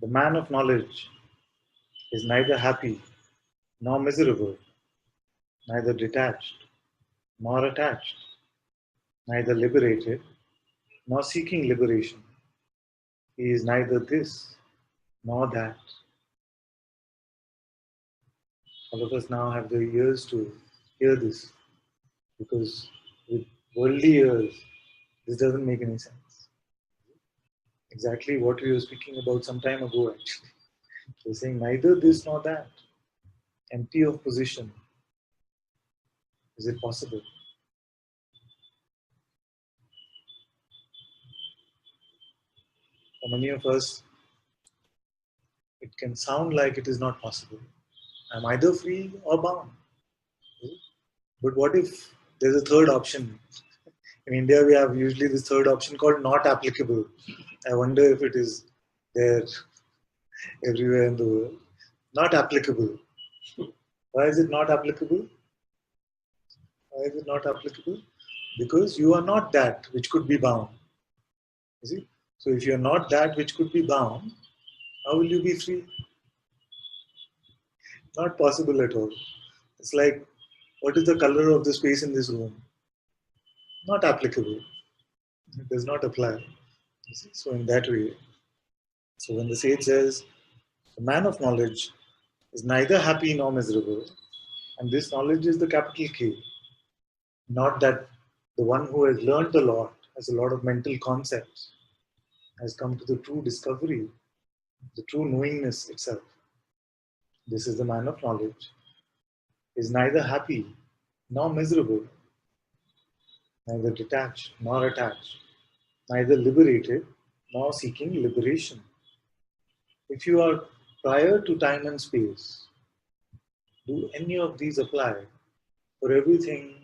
The man of knowledge is neither happy nor miserable, neither detached nor attached, neither liberated nor seeking liberation. He is neither this nor that. All of us now have the ears to hear this, because with worldly ears, this doesn't make any sense. Exactly what we were speaking about some time ago, actually. We're saying neither this nor that. Empty of position. Is it possible? For many of us, it can sound like it is not possible. I'm either free or bound. But what if there's a third option? In India, we have usually this third option called not applicable. I wonder if it is there everywhere in the world. Not applicable. Why is it not applicable? Why is it not applicable? Because you are not that which could be bound. You see? So if you're not that which could be bound, how will you be free? Not possible at all. It's like, what is the color of the space in this room? Not applicable. It does not apply. You see? So in that way, so when the sage says, the man of knowledge is neither happy nor miserable, and this knowledge is the capital K, not that the one who has learned a lot, has a lot of mental concepts, has come to the true discovery, the true knowingness itself. This is the man of knowledge, is neither happy nor miserable, neither detached nor attached, neither liberated nor seeking liberation. If you are prior to time and space, do any of these apply? For everything,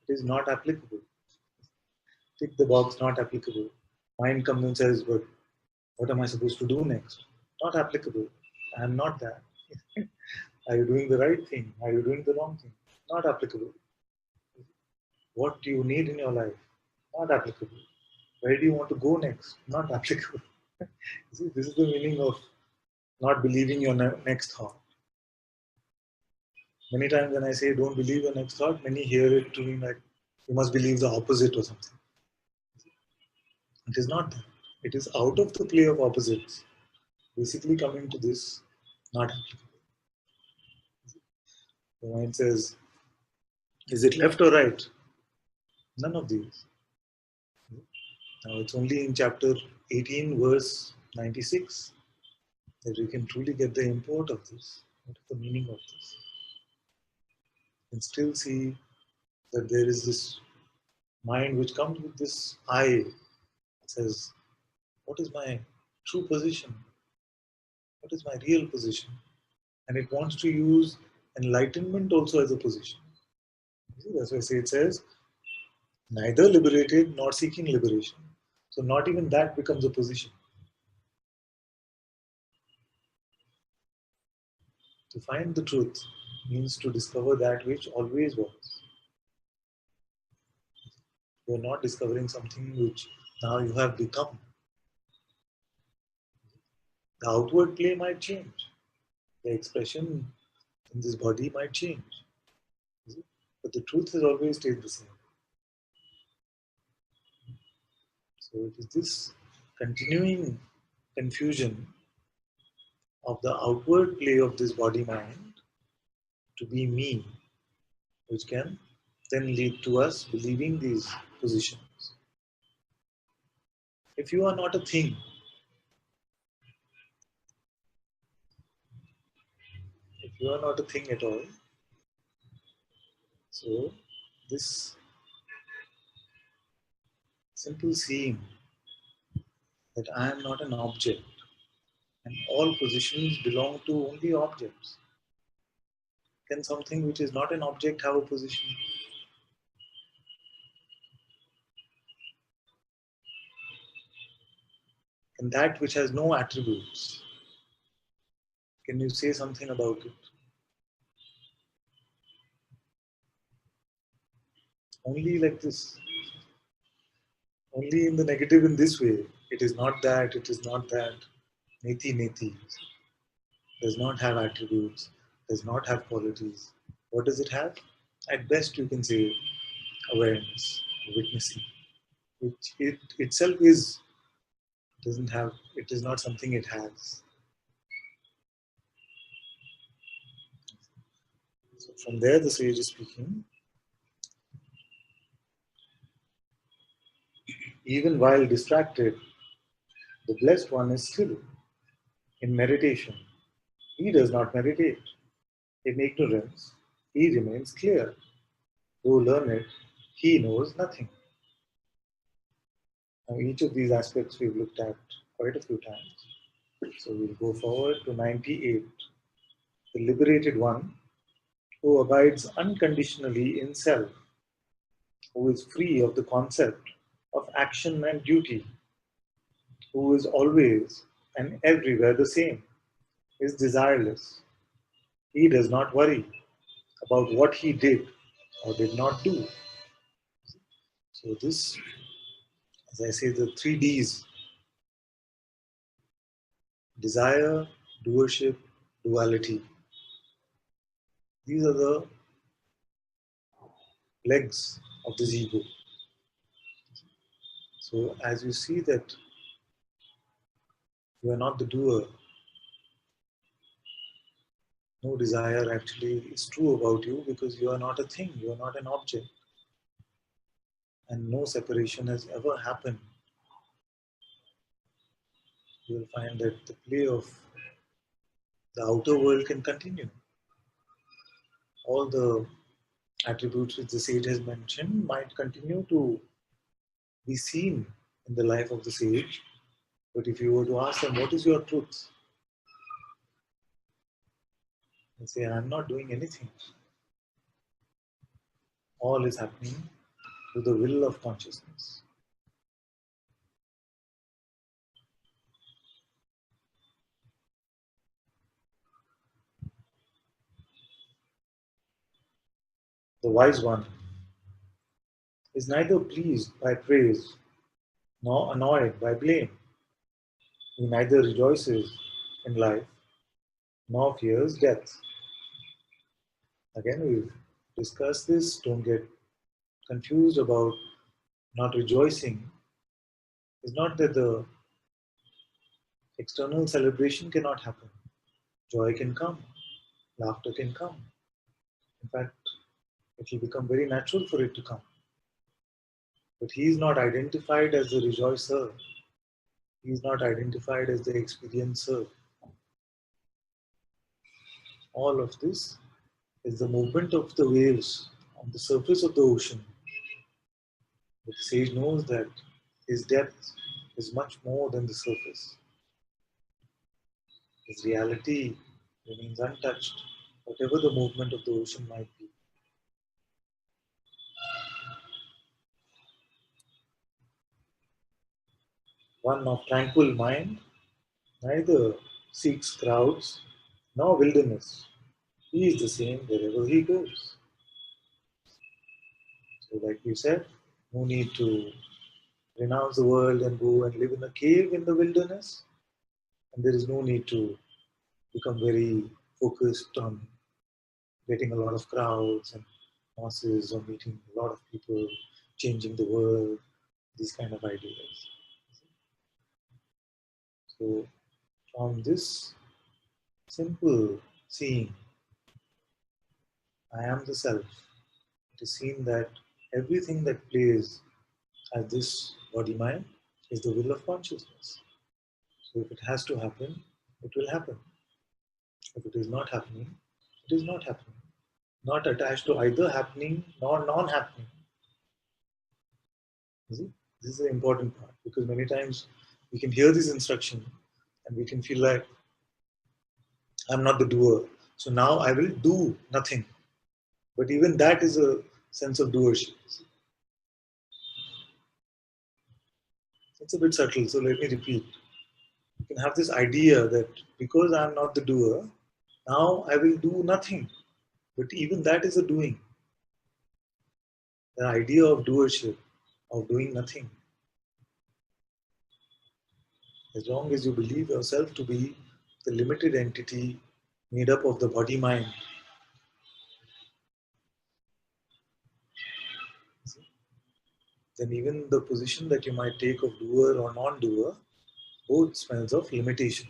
it is not applicable. Tick the box, not applicable. Mind comes and says, but what am I supposed to do next? Not applicable. I am not that. Are you doing the right thing? Are you doing the wrong thing? Not applicable. What do you need in your life? Not applicable. Where do you want to go next? Not applicable. See, this is the meaning of not believing your next thought. Many times when I say don't believe your next thought, many hear it to mean like you must believe the opposite or something. It is not that. It is out of the play of opposites. Basically coming to this, not applicable. The mind says, is it left or right? None of these. Now it's only in chapter 18, verse 96 that we can truly get the import of this. What is the meaning of this? And still see that there is this mind which comes with this I. It says, what is my true position? What is my real position? And it wants to use enlightenment also as a position. That's why I say it says, neither liberated nor seeking liberation. So not even that becomes a position. To find the truth means to discover that which always was. You are not discovering something which now you have become. The outward play might change. The expression in this body might change. But the truth has always stayed the same. So it is this continuing confusion of the outward play of this body mind to be me, which can then lead to us believing these positions. If you are not a thing, if you are not a thing at all, so this simple seeing that I am not an object and all positions belong to only objects. Can something which is not an object have a position? And that which has no attributes, can you say something about it? Only like this. Only in the negative in this way. It is not that, it is not that. Neti Neti does not have attributes, does not have qualities. What does it have? At best, you can say awareness, witnessing, which it itself is doesn't have. It is not something it has. So from there, the sage is speaking. Even while distracted, the blessed one is still in meditation. He does not meditate. In ignorance, he remains clear. Though learned, he knows nothing. Now, each of these aspects we've looked at quite a few times. So we'll go forward to 98. The liberated one who abides unconditionally in self, who is free of the concept of action and duty, who is always and everywhere the same, is desireless. He does not worry about what he did or did not do. So this, as I say, the three Ds: desire, doership, duality. These are the legs of this ego. So as you see that you are not the doer, no desire actually is true about you because you are not a thing, you are not an object. And no separation has ever happened. You will find that the play of the outer world can continue. All the attributes which the sage has mentioned might continue to be seen in the life of the sage. But if you were to ask them, what is your truth? They say, I'm not doing anything. All is happening through the will of consciousness. The wise one is neither pleased by praise nor annoyed by blame. He neither rejoices in life nor fears death. Again, we've discussed this. Don't get confused about not rejoicing. It's not that the external celebration cannot happen. Joy can come, laughter can come. In fact, it will become very natural for it to come. But he is not identified as the rejoicer. He is not identified as the experiencer. All of this is the movement of the waves on the surface of the ocean. But the sage knows that his depth is much more than the surface. His reality remains untouched, whatever the movement of the ocean might be. One of tranquil mind neither seeks crowds nor wilderness. He is the same wherever he goes. So, like you said, no need to renounce the world and go and live in a cave in the wilderness. And there is no need to become very focused on getting a lot of crowds and masses or meeting a lot of people, changing the world, these kind of ideas. So, from this simple seeing, I am the self, it is seen that everything that plays as this body mind is the will of consciousness. So, if it has to happen, it will happen. If it is not happening, it is not happening. Not attached to either happening nor non-happening. You see? This is the important part because many times we can hear this instruction and we can feel like I'm not the doer. So now I will do nothing. But even that is a sense of doership. It's a bit subtle, so let me repeat. You can have this idea that because I'm not the doer, now I will do nothing. But even that is a doing. The idea of doership, of doing nothing, As long as you believe yourself to be the limited entity made up of the body-mind, then even the position that you might take of doer or non-doer, both smells of limitation.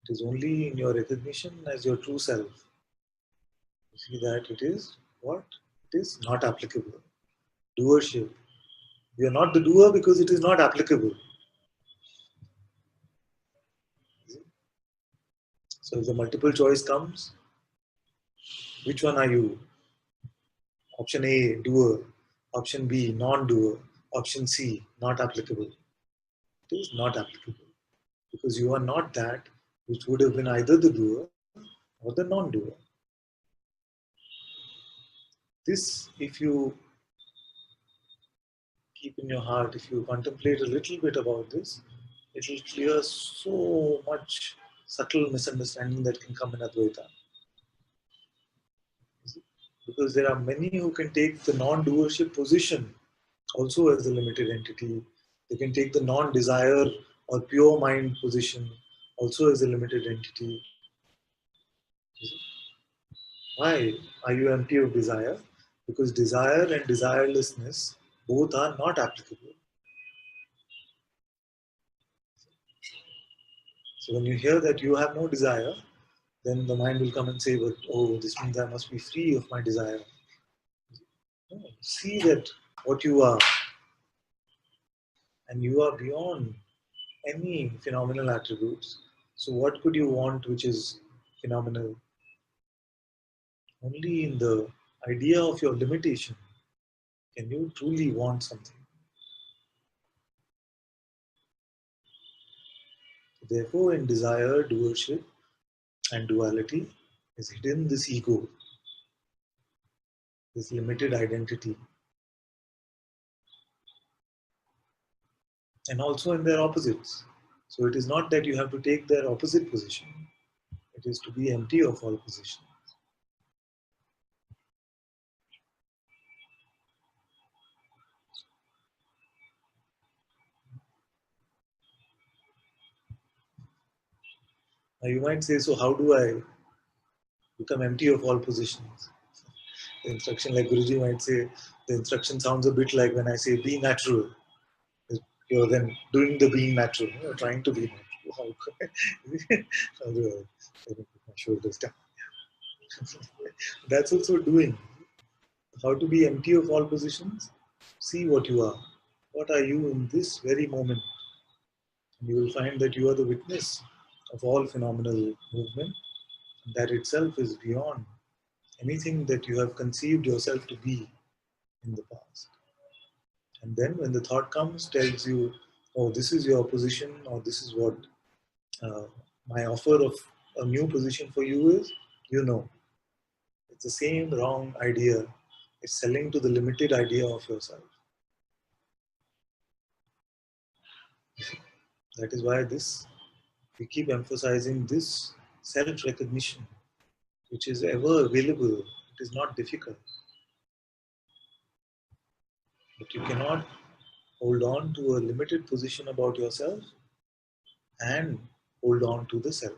It is only in your recognition as your true self. You see that it is what? It is not applicable. Doership. You are not the doer because it is not applicable. So if the multiple choice comes, which one are you? Option A, doer. Option B, non-doer. Option C, not applicable. It is not applicable because you are not that which would have been either the doer or the non-doer. This, if you keep in your heart, if you contemplate a little bit about this, it will clear so much subtle misunderstanding that can come in Advaita. Because there are many who can take the non-doership position also as a limited entity. They can take the non-desire or pure mind position also as a limited entity. Why are you empty of desire? Because desire and desirelessness both are not applicable. So when you hear that you have no desire, then the mind will come and say, but, oh, this means I must be free of my desire. No, see that what you are, and you are beyond any phenomenal attributes. So what could you want which is phenomenal? Only in the idea of your limitation can you truly want something. Therefore, in desire, doership, and duality is hidden this ego, this limited identity, and also in their opposites. So it is not that you have to take their opposite position, it is to be empty of all position. Now you might say, so how do I become empty of all positions? The instruction, like Guruji might say, the instruction sounds a bit like when I say, be natural. You're then doing the being natural, you're trying to be natural. How do I let me put my shoulders down? That's also doing. How to be empty of all positions? See what you are. What are you in this very moment? And you will find that you are the witness of all phenomenal movement. And that itself is beyond anything that you have conceived yourself to be in the past. And then when the thought comes, tells you, oh, this is your position, or this is what uh, my offer of a new position for you is, you know, it's the same wrong idea. It's selling to the limited idea of yourself. That is why we keep emphasizing this self-recognition, which is ever available. It is not difficult. But you cannot hold on to a limited position about yourself and hold on to the self.